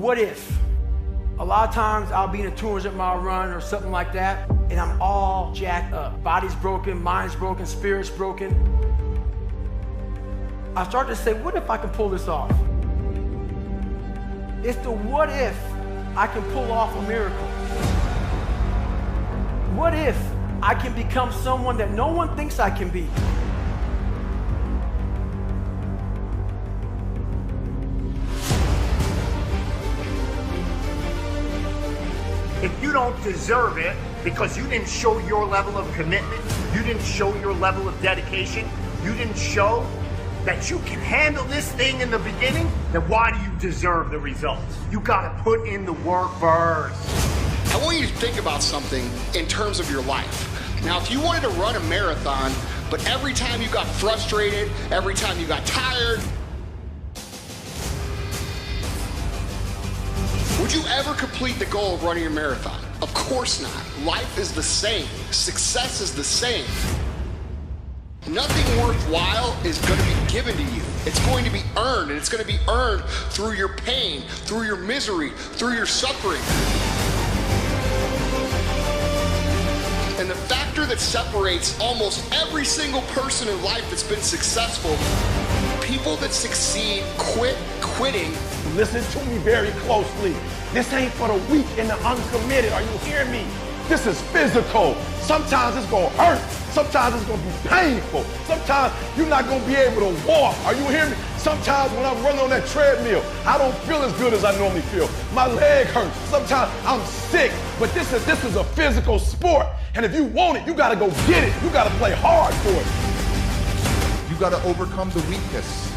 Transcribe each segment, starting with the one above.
what if. A lot of times I'll be in a 200-mile run or something like that, and I'm all jacked up. Body's broken, mind's broken, spirit's broken. I start to say, what if I can pull this off? It's the what if I can pull off a miracle. What if I can become someone that no one thinks I can be? If you don't deserve it because you didn't show your level of commitment, you didn't show your level of dedication, you didn't show that you can handle this thing in the beginning, then why do you deserve the results? You gotta put in the work first. I want you to think about something in terms of your life. Now, if you wanted to run a marathon, but every time you got frustrated, every time you got tired, would you ever complete the goal of running a marathon? Of course not. Life is the same. Success is the same. Nothing worthwhile is going to be given to you. It's going to be earned, and it's going to be earned through your pain, through your misery, through your suffering. And the factor that separates almost every single person in life that's been successful, people that succeed quit quitting. Listen to me very closely. This ain't for the weak and the uncommitted. Are you hearing me? This is physical. Sometimes it's gonna hurt. Sometimes it's gonna be painful. Sometimes you're not gonna be able to walk. Are you hearing me? Sometimes when I'm running on that treadmill, I don't feel as good as I normally feel. My leg hurts. Sometimes I'm sick. But this is a physical sport. And if you want it, you gotta go get it. You gotta play hard for it. You gotta overcome the weakness.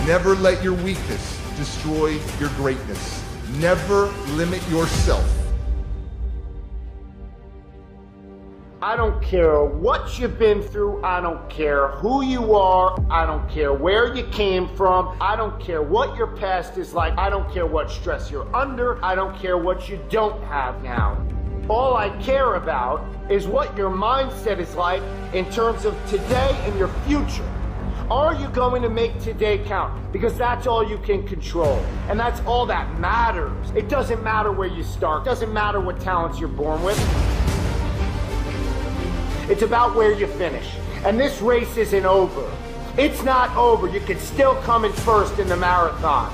Never let your weakness destroy your greatness. Never limit yourself. I don't care what you've been through. I don't care who you are. I don't care where you came from. I don't care what your past is like. I don't care what stress you're under. I don't care what you don't have now. All I care about is what your mindset is like in terms of today and your future. Are you going to make today count? Because that's all you can control. And that's all that matters. It doesn't matter where you start. It doesn't matter what talents you're born with. It's about where you finish. And this race isn't over. It's not over. You can still come in first in the marathon.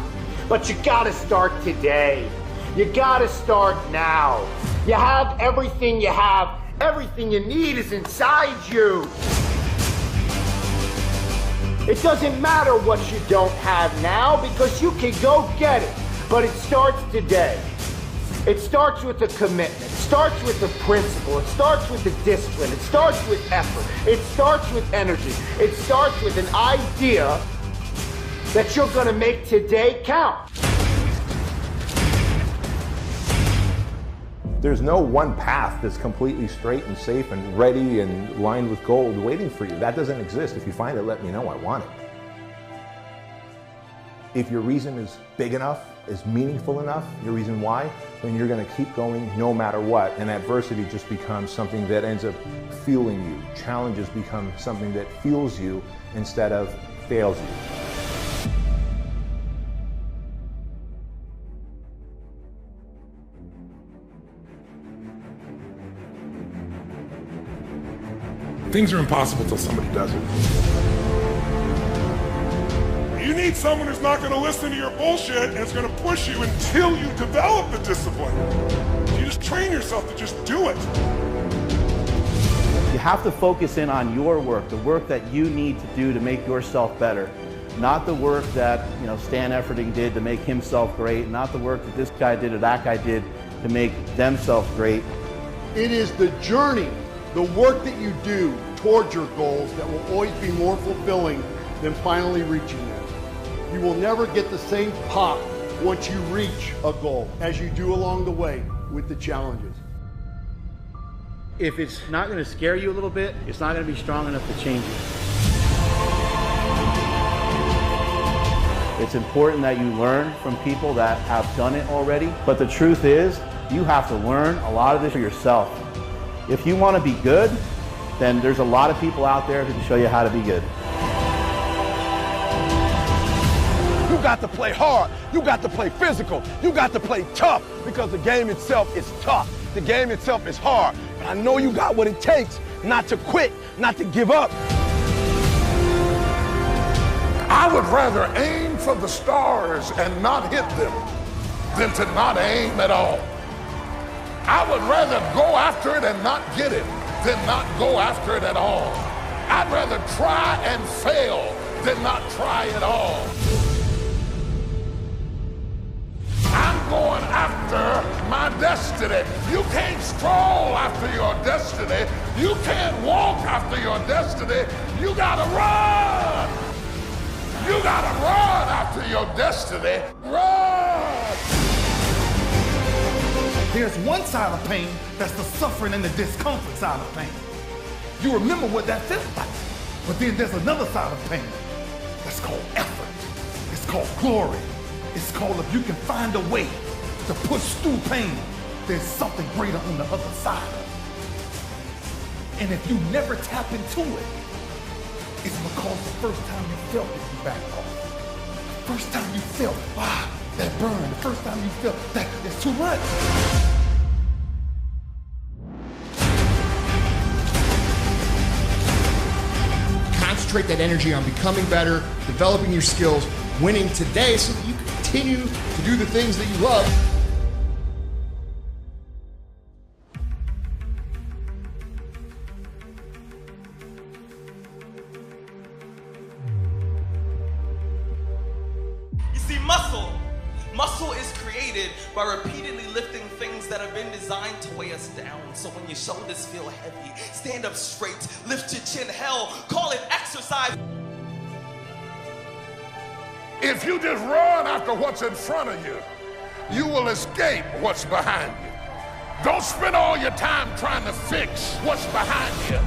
But you gotta start today. You gotta start now. You have everything you have. Everything you need is inside you. It doesn't matter what you don't have now because you can go get it. But it starts today. It starts with a commitment. It starts with a principle. It starts with a discipline. It starts with effort. It starts with energy. It starts with an idea that you're going to make today count. There's no one path that's completely straight and safe and ready and lined with gold waiting for you. That doesn't exist. If you find it, let me know. I want it. If your reason is big enough, is meaningful enough, your reason why, then you're going to keep going no matter what. And adversity just becomes something that ends up fueling you. Challenges become something that fuels you instead of fails you. Things are impossible till somebody does it. You need someone who's not going to listen to your bullshit and is going to push you until you develop the discipline. You just train yourself to just do it. You have to focus in on your work, the work that you need to do to make yourself better. Not the work that Stan Efferding did to make himself great, not the work that this guy did or that guy did to make themselves great. It is the journey, the work that you do towards your goals that will always be more fulfilling than finally reaching them. You will never get the same pop once you reach a goal as you do along the way with the challenges. If it's not going to scare you a little bit, it's not going to be strong enough to change you. It's important that you learn from people that have done it already, but the truth is, you have to learn a lot of this for yourself. If you want to be good, then there's a lot of people out there who can show you how to be good. got to play hard. You got to play physical. You got to play tough because the game itself is tough. The game itself is hard. But I know you got what it takes not to quit, not to give up. I would rather aim for the stars and not hit them than to not aim at all. I would rather go after it and not get it than not go after it at all. I'd rather try and fail than not try at all. I'm going after my destiny. You can't stroll after your destiny. You can't walk after your destiny. You gotta run. You gotta run after your destiny. Run! There's one side of pain that's the suffering and the discomfort side of pain. You remember what that feels like. But then there's another side of pain that's called effort. It's called glory. It's called if you can find a way to push through pain, there's something greater on the other side. And if you never tap into it, it's because the first time you felt it, you backed off. The first time you felt, wow, that burn. The first time you felt that it's too much. Concentrate that energy on becoming better, developing your skills, winning today so that you can continue to do the things that you love. Muscle is created by repeatedly lifting things that have been designed to weigh us down. So when your shoulders feel heavy, stand up straight, lift your chin, hell, call it exercise. If you just run after what's in front of you, you will escape what's behind you. Don't spend all your time trying to fix what's behind you.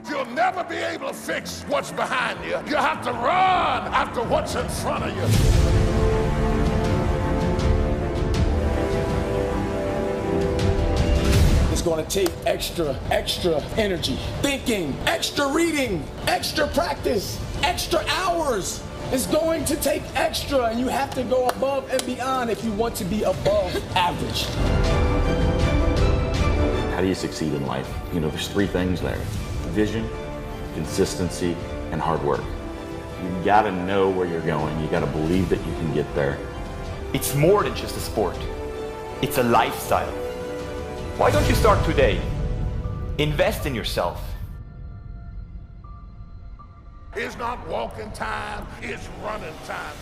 You'll never be able to fix what's behind you. You have to run after what's in front of you. It's going to take extra energy, thinking, extra reading, extra practice, extra hours. It's going to take extra, and you have to go above and beyond if you want to be above average. How do you succeed in life? You know, there's three things there. Vision, consistency, and hard work. You gotta know where you're going. You gotta believe that you can get there. It's more than just a sport. It's a lifestyle. Why don't you start today? Invest in yourself. It's not walking time, it's running time.